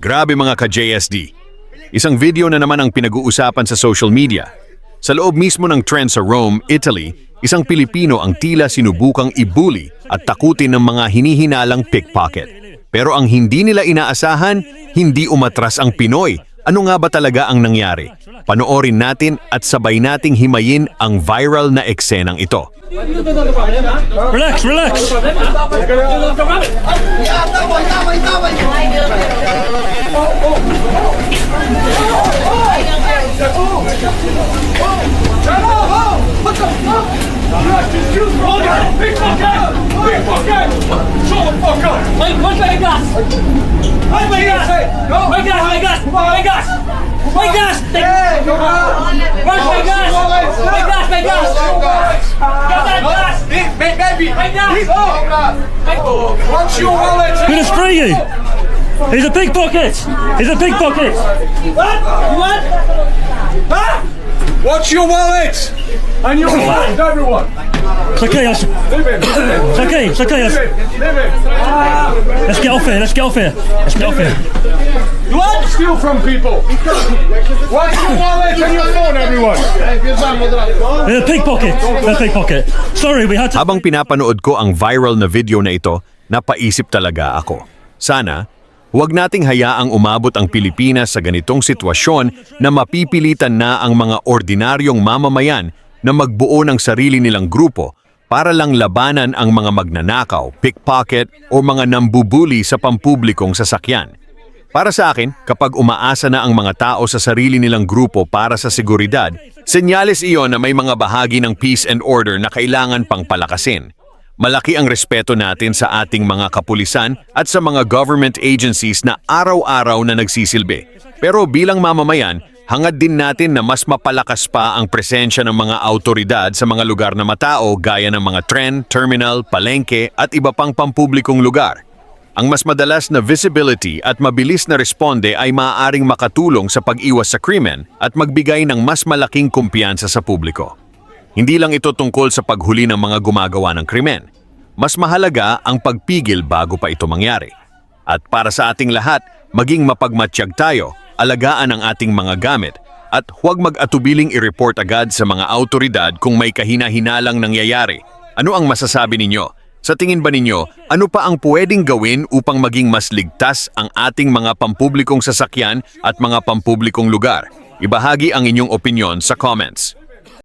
Grabe mga ka-JSD. Isang video na naman ang pinag-uusapan sa social media. Sa loob mismo ng trend sa Rome, Italy, isang Pilipino ang tila sinubukang ibuli at takutin ng mga hinihinalang pickpocket. Pero ang hindi nila inaasahan, hindi umatras ang Pinoy. Ano nga ba talaga ang nangyari? Panoorin natin at sabay nating himayin ang viral na eksenang ito. Relax, relax. Gonna spray you. He's a pickpocket. He's a pickpocket. What? You what? Huh? Watch your wallet! And your wallet, everyone! It's okay. Leave it! It's okay. It's okay. Leave it! Let's get off here. Let's get off here. Let's get off here. You want to steal from people! Watch your wallet and your phone, everyone! They're a pickpocket. They're a pickpocket. Sorry, we had to. Habang pinapanood ko ang viral na video na ito, napaisip talaga ako. Sana, huwag nating hayaang umabot ang Pilipinas sa ganitong sitwasyon na mapipilitan na ang mga ordinaryong mamamayan na magbuo ng sarili nilang grupo para lang labanan ang mga magnanakaw, pickpocket o mga nambubuli sa pampublikong sasakyan. Para sa akin, kapag umaasa na ang mga tao sa sarili nilang grupo para sa seguridad, senyales iyon na may mga bahagi ng peace and order na kailangan pang palakasin. Malaki ang respeto natin sa ating mga kapulisan at sa mga government agencies na araw-araw na nagsisilbi. Pero bilang mamamayan, hangad din natin na mas mapalakas pa ang presensya ng mga autoridad sa mga lugar na matao gaya ng mga tren, terminal, palengke at iba pang pampublikong lugar. Ang mas madalas na visibility at mabilis na responde ay maaaring makatulong sa pag-iwas sa krimen at magbigay ng mas malaking kumpiyansa sa publiko. Hindi lang ito tungkol sa paghuli ng mga gumagawa ng krimen. Mas mahalaga ang pagpigil bago pa ito mangyari. At para sa ating lahat, maging mapagmatsyag tayo, alagaan ang ating mga gamit, at huwag mag-atubiling i-report agad sa mga autoridad kung may kahina-hinalang nangyayari. Ano ang masasabi ninyo? Sa tingin ba ninyo, ano pa ang pwedeng gawin upang maging mas ligtas ang ating mga pampublikong sasakyan at mga pampublikong lugar? Ibahagi ang inyong opinyon sa comments.